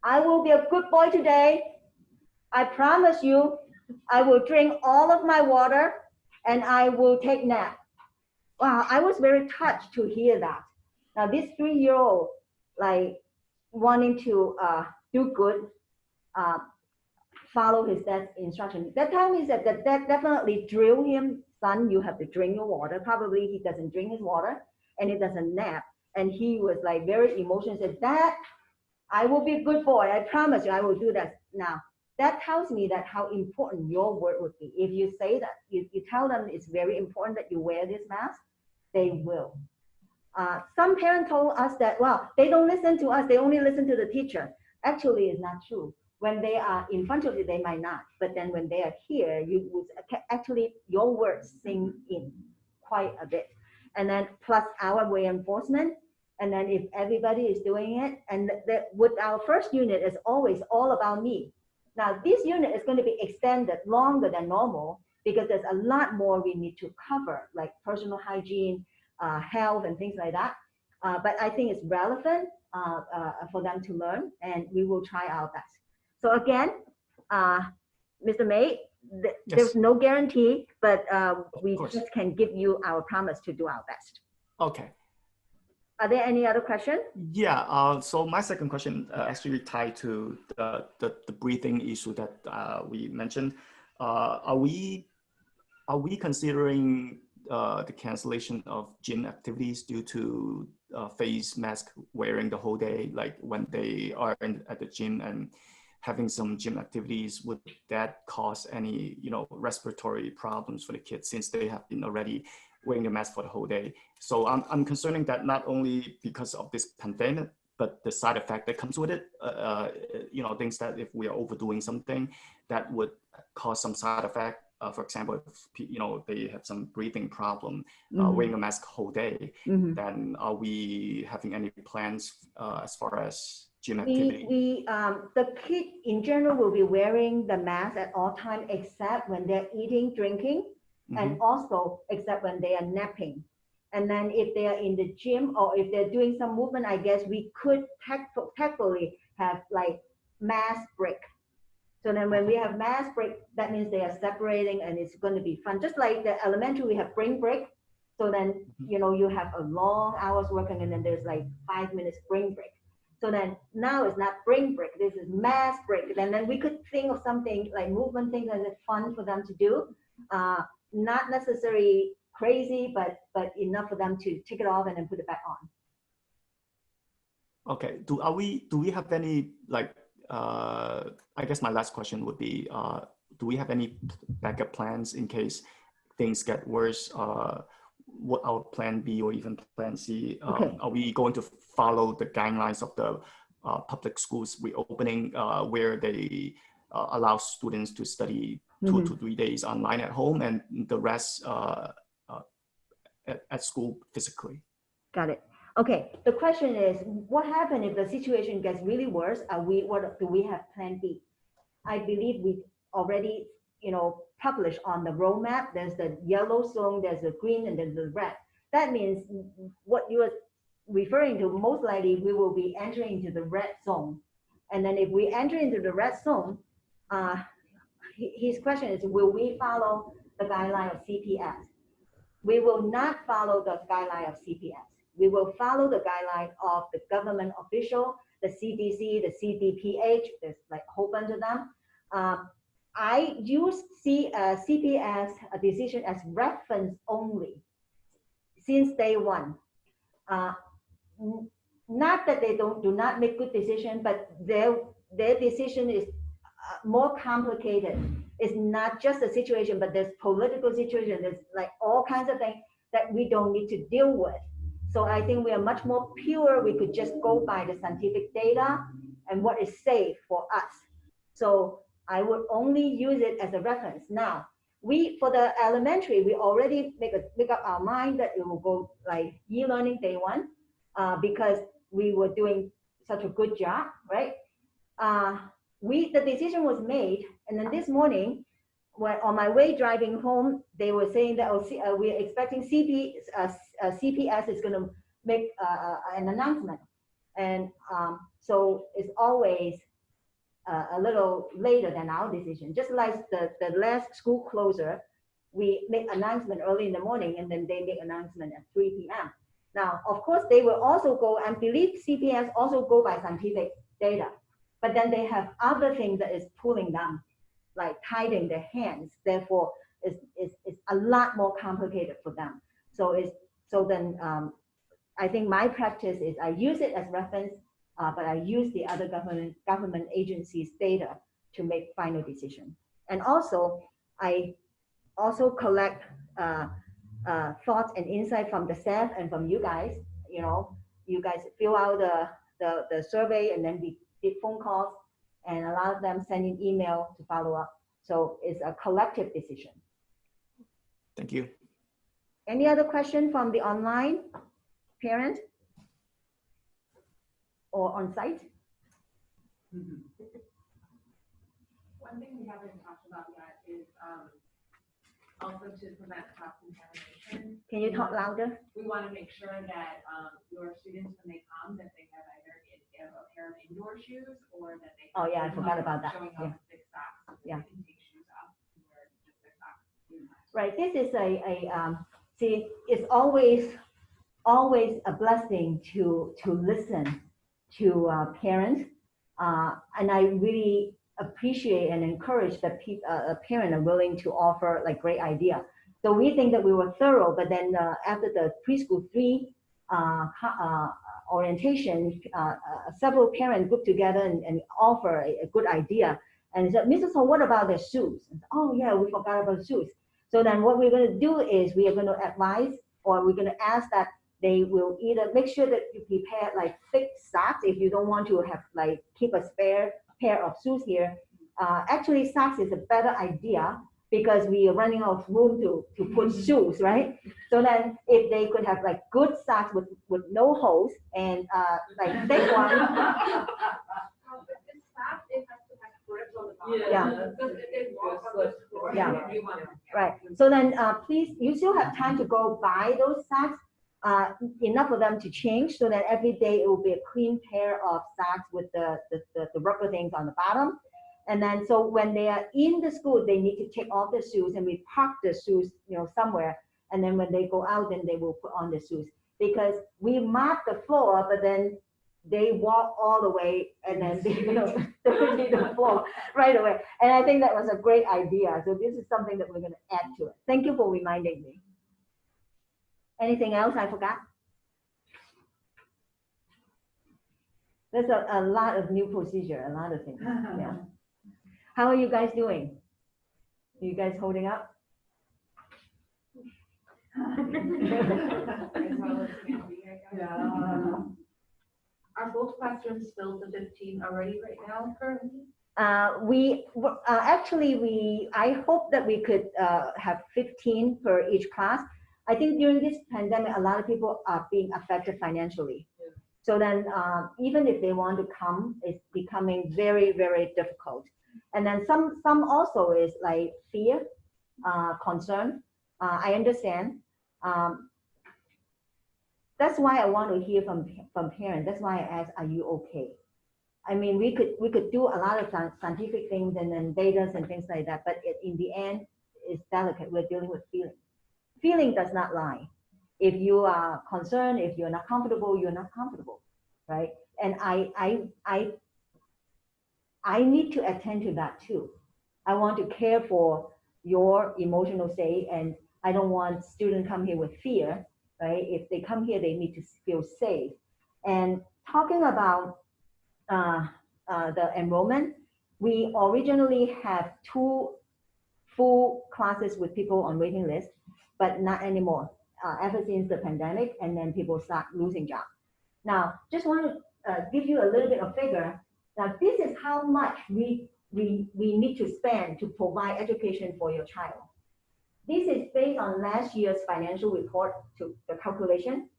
I will be a good boy today. I promise you, I will drink all of my water and I will take nap. Wow, I was very touched to hear that. Now this 3-year-old, like wanting to do good, follow his dad's instruction. That time he said that dad definitely drilled him, son, you have to drink your water. Probably he doesn't drink his water and he doesn't nap. And he was like very emotional, said, Dad, I will be a good boy. I promise you I will do that. Now, that tells me that how important your word would be. If you say that, you tell them it's very important that you wear this mask, they will. Some parents told us that, well, they don't listen to us, they only listen to the teacher. Actually, it's not true. When they are in front of you, they might not. But then when they are here, you would actually, your words sink in quite a bit. And then plus our reinforcement. And then if everybody is doing it, and with our first unit is always all about me. Now this unit is going to be extended longer than normal because there's a lot more we need to cover, like personal hygiene, health and things like that. But I think it's relevant for them to learn, and we will try our best. So again, Mr. May, there's no guarantee, but we just can give you our promise to do our best. Okay. Are there any other questions? Yeah, so my second question actually tied to the breathing issue that we mentioned. Are we considering the cancellation of gym activities due to face mask wearing the whole day, like when they are at the gym and having some gym activities? Would that cause any respiratory problems for the kids since they have been already wearing the mask for the whole day? So I'm concerning that not only because of this pandemic, but the side effect that comes with it. Things that if we are overdoing something, that would cause some side effect. For example, if they have some breathing problem, wearing a mask whole day, then are we having any plans as far as gym activity? The kid in general will be wearing the mask at all times except when they're eating, drinking, and also except when they are napping. And then if they are in the gym or if they're doing some movement, I guess we could tactfully have like mask break. So then when we have mask break, that means they are separating and it's going to be fun. Just like the elementary, we have spring break. So then, you have a long hours working and then there's like 5 minutes spring break. So then now it's not spring break, this is mask break. And then we could think of something like movement things that is fun for them to do. Not necessarily crazy, but enough for them to take it off and then put it back on. Okay, do we have any I guess my last question would be, do we have any backup plans in case things get worse? What our plan B or even plan C? Are we going to follow the guidelines of the public schools reopening where they allow students to study 2 to 3 days online at home and the rest at school physically? Got it. Okay, the question is, what happens if the situation gets really worse? What do we have plan B? I believe we already, published on the roadmap. There's the yellow zone, there's the green, and then the red. That means what you are referring to, most likely we will be entering into the red zone. And then if we enter into the red zone, his question is, will we follow the guideline of CPS? We will not follow the guideline of CPS. We will follow the guideline of the government official, the CDC, the CDPH, there's like a whole bunch of them. I use CPS decision as reference only since day one. Not that they do not make good decision, but their decision is more complicated. It's not just a situation, but there's political situation, there's like all kinds of things that we don't need to deal with. So I think we are much more pure. We could just go by the scientific data and what is safe for us. So I would only use it as a reference. Now, for the elementary, we already make up our mind that it will go like e-learning day one because we were doing such a good job, right? The decision was made, and then this morning, when on my way driving home, they were saying that we're expecting CPS is going to make an announcement. And so it's always a little later than our decision. Just like the last school closure, we make announcement early in the morning and then they make announcement at 3 p.m. Now, of course, they will also go, and believe CPS also go by scientific data, but then they have other things that is pulling them, like hiding their hands. Therefore, it's a lot more complicated for them. So then I think my practice is I use it as reference, but I use the other government agencies' data to make final decision. And also, I also collect thoughts and insight from the staff and from you guys. You guys fill out the survey, and then we did phone calls, and a lot of them sending email to follow up. So it's a collective decision. Thank you. Any other question from the online parent or on site? One thing we haven't talked about yet is also to prevent cross-contamination. Can you talk louder? We want to make sure that your students, when they come, that they have either a pair of indoor shoes or that they Oh yeah, I forgot about that. showing Yeah. up with thick socks. So Yeah. they can take shoes off and wear just their socks. Right. This is see, it's always a blessing to listen to parents, and I really appreciate and encourage that a parent are willing to offer like great idea. So we think that we were thorough, but then after the preschool 3 orientation, several parents grouped together and offer a good idea. And said, Mrs. Ho, what about the shoes? And, oh yeah, we forgot about the shoes. So then what we're going to do is we are going to advise, or we're going to ask that they will either make sure that you prepare like thick socks if you don't want to have like keep a spare pair of shoes here. Actually, socks is a better idea because we are running out of room to put shoes, right? So then if they could have like good socks with no holes and like thick one. Yeah. Right. So then please, you still have time to go buy those socks, enough for them to change, so that every day it will be a clean pair of socks with the rubber things on the bottom. And then so when they are in the school, they need to take off the shoes, and we park the shoes, somewhere. And then when they go out, then they will put on the shoes, because we mop the floor, but then they walk all the way and then they dirty the floor right away. And I think that was a great idea. So this is something that we're going to add to it. Thank you for reminding me. Anything else I forgot? There's a lot of new procedure, a lot of things. Yeah. How are you guys doing? Are you guys holding up? Yeah. Are both classrooms filled to 15 already right now currently? I hope that we could have 15 per each class. I think during this pandemic, a lot of people are being affected financially. So then even if they want to come, it's becoming very, very difficult. And then some also is like fear, concern. I understand. That's why I want to hear from parents. That's why I asked, are you okay? I mean, we could do a lot of scientific things and then data and things like that, but in the end, it's delicate. We're dealing with feeling. Feeling does not lie. If you are concerned, if you're not comfortable, you're not comfortable, right? And I need to attend to that too. I want to care for your emotional state, and I don't want students come here with fear, right? If they come here, they need to feel safe. And talking about the enrollment, we originally have 2 full classes with people on waiting list, but not anymore. Ever since the pandemic, and then people start losing jobs. Now, just want to give you a little bit of figure. Now, this is how much we need to spend to provide education for your child. This is based on last year's financial report to the calculation.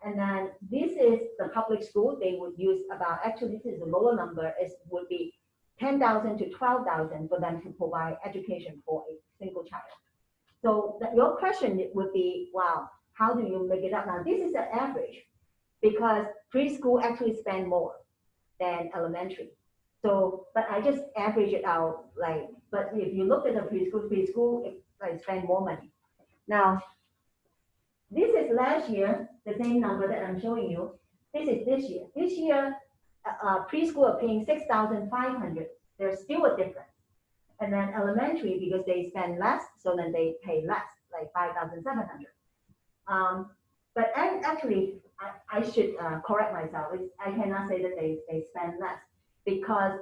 And then this is the public school. They would use about, actually this is a lower number, would be 10,000 to 12,000 for them to provide education for a single child. So your question would be, wow, how do you make it up? Now, this is an average because preschool actually spend more than elementary. So, but I just average it out, like, but if you look at the preschool, like spend more money. Now, this is last year, the same number that I'm showing you. This is this year. This year, preschool are paying 6,500. There's still a difference. And then elementary, because they spend less, so then they pay less, like 5,700. But actually, I should correct myself. I cannot say that they spend less because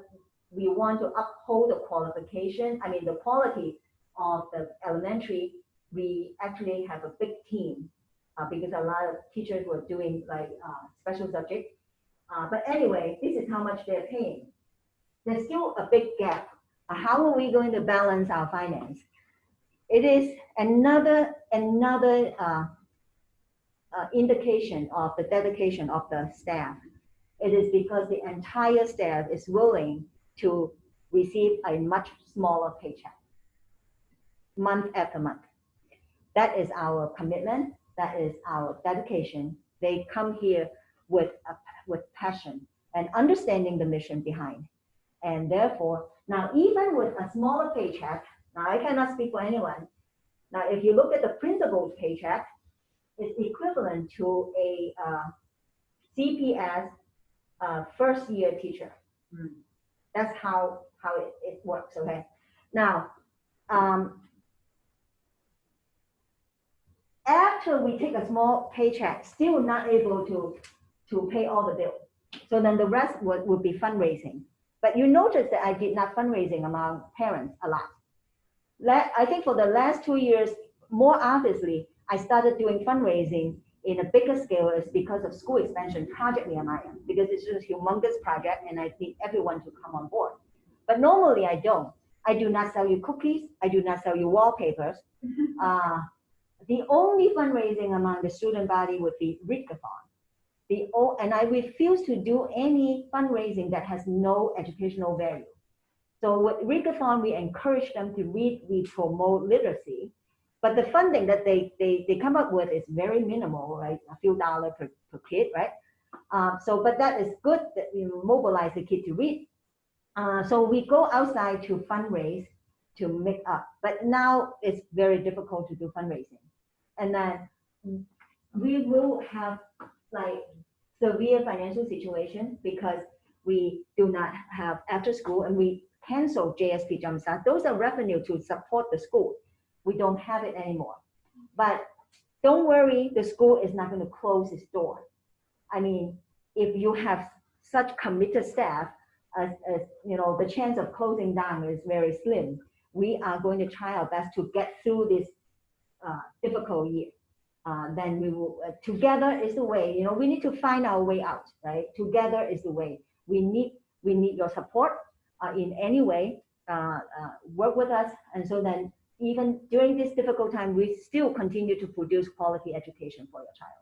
we want to uphold the qualification. I mean, the quality of the elementary. We actually have a big team because a lot of teachers were doing like special subjects. But anyway, this is how much they're paying. There's still a big gap. How are we going to balance our finance? It is another indication of the dedication of the staff. It is because the entire staff is willing to receive a much smaller paycheck month after month. That is our commitment. That is our dedication. They come here with passion and understanding the mission behind. And therefore, now even with a smaller paycheck, now I cannot speak for anyone. Now, if you look at the principal's paycheck, it's equivalent to a CPS first year teacher. That's how it works, okay? Now, after we take a small paycheck, still not able to pay all the bills. So then the rest would be fundraising. But you notice that I did not fundraising among parents a lot. I think for the last 2 years, more obviously, I started doing fundraising in a bigger scale is because of school expansion project Nehemiah, because it's just a humongous project and I need everyone to come on board. But normally I don't. I do not sell you cookies. I do not sell you wallpapers. The only fundraising among the student body would be readathon. And I refuse to do any fundraising that has no educational value. So with readathon, we encourage them to read, we promote literacy, but the funding that they come up with is very minimal, right? A few dollars per kid, right? But that is good that we mobilize the kid to read. So we go outside to fundraise to make up, but now it's very difficult to do fundraising. And then we will have like severe financial situation because we do not have after school and we cancel JSP Jumpstart. Those are revenue to support the school. We don't have it anymore. But don't worry, the school is not going to close its door. I mean, if you have such committed staff, as you know, the chance of closing down is very slim. We are going to try our best to get through this difficult year. Then we will, together is the way, you know, we need to find our way out, right? Together is the way. We need your support in any way, work with us. And so then even during this difficult time, we still continue to produce quality education for your child.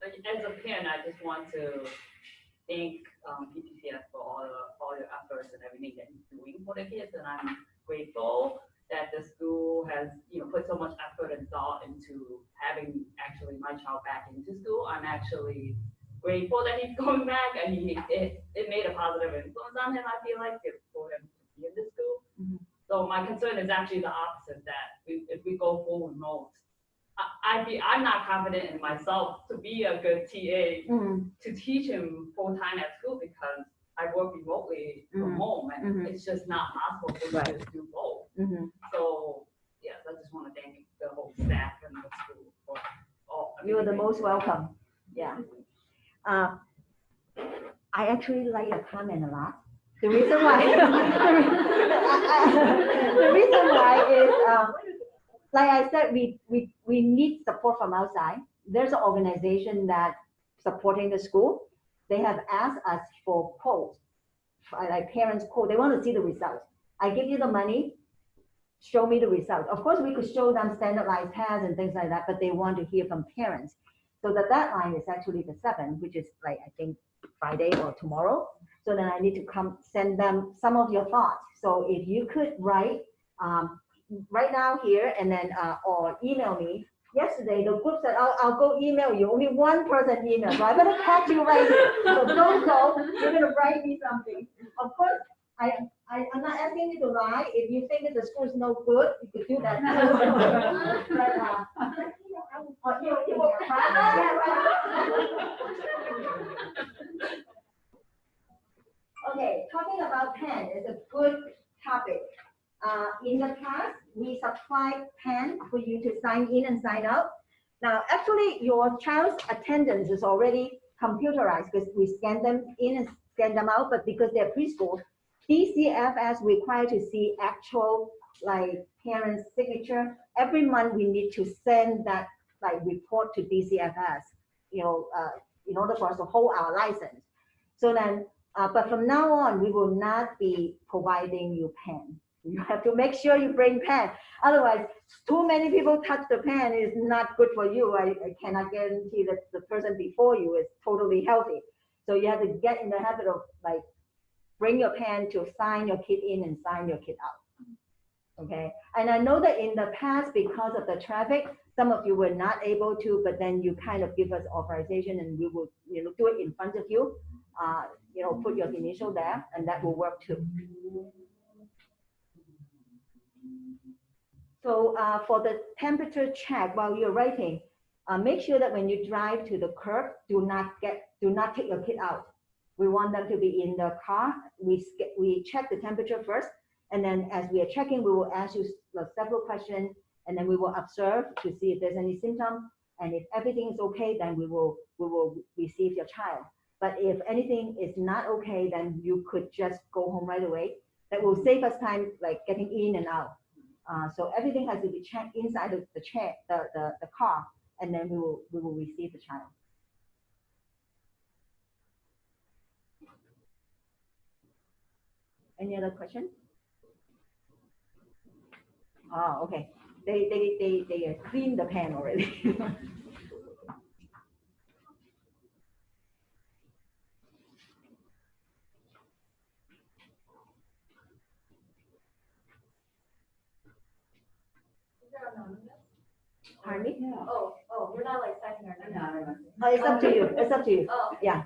As a parent, I just want to thank PTCS for all your efforts and everything that you're doing for the kids. And I'm grateful that the school has, put so much effort and thought into having actually my child back into school. I'm actually grateful that he's going back, and it made a positive influence on him. I feel like for him to be in the school. Mm-hmm. So my concern is actually the opposite, that if we go full remote, I'm not confident in myself to be a good TA to teach him full time at school because I work remotely from home, and it's just not possible for me to do both. So yes, I just want to thank the whole staff and the school for all. You are the most welcome. Yeah. I actually like your comment a lot. The reason why, the reason why is, like I said, we need support from outside. There's an organization that supporting the school. They have asked us for quotes, like parents quote. They want to see the results. I give you the money, show me the results. Of course, we could show them standardized tests and things like that, but they want to hear from parents. So the deadline is actually the 7th, which is like, I think, Friday or tomorrow. So then I need to send them some of your thoughts. So if you could write right now here and then or email me. Yesterday, the group said, I'll go email you. Only one person emailed, so I'm going to catch you right here. So don't go. You're going to write me something. Of course, I'm not asking you to lie. If you think that the school is no good, you could do that. But, you will cry. Okay, talking about pen is a good topic. In the past, we supplied pen for you to sign in and sign out. Now, actually, your child's attendance is already computerized because we scan them in and scan them out, but because they're preschool, DCFS require to see actual like parents' signature. Every month, we need to send that like report to DCFS, in order for us to hold our license. So then, but from now on, we will not be providing you pen. You have to make sure you bring pen. Otherwise, too many people touch the pen is not good for you. I cannot guarantee that the person before you is totally healthy. So you have to get in the habit of like, bring your pen to sign your kid in and sign your kid out. Okay. And I know that in the past, because of the traffic, some of you were not able to, but then you kind of give us authorization and we will do it in front of you. Put your initial there and that will work too. So for the temperature check while you're writing, make sure that when you drive to the curb, do not take your kid out. We want them to be in the car. We check the temperature first, and then as we are checking, we will ask you several questions, and then we will observe to see if there's any symptom. And if everything is okay, then we will receive your child. But if anything is not okay, then you could just go home right away. That will save us time, like getting in and out. So everything has to be checked inside the chair, the car, and then we will receive the child. Any other question? Oh, okay. They cleaned the pen already. Pardon me? Oh, we're not like second or no. Oh, it's up to you. It's up to you. Oh. Yeah.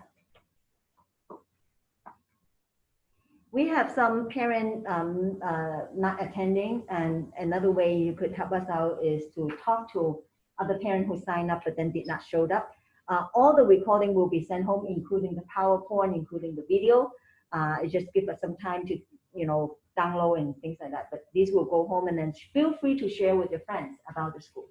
We have some parent not attending, and another way you could help us out is to talk to other parent who signed up but then did not show up. All the recording will be sent home, including the PowerPoint, including the video. It just give us some time to download and things like that. But these will go home, and then feel free to share with your friends about the school.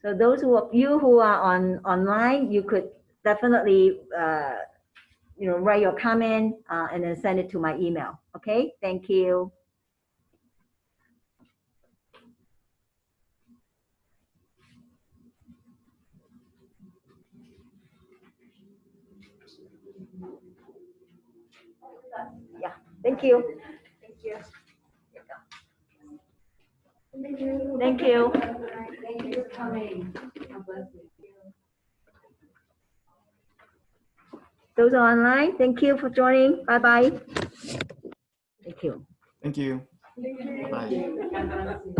So those of you who are online, you could definitely write your comment and then send it to my email. Okay, thank you. Yeah, thank you. Thank you. Thank you. Thank you for coming. God bless you. Those are online, thank you for joining. Bye-bye. Thank you. Thank you. Bye.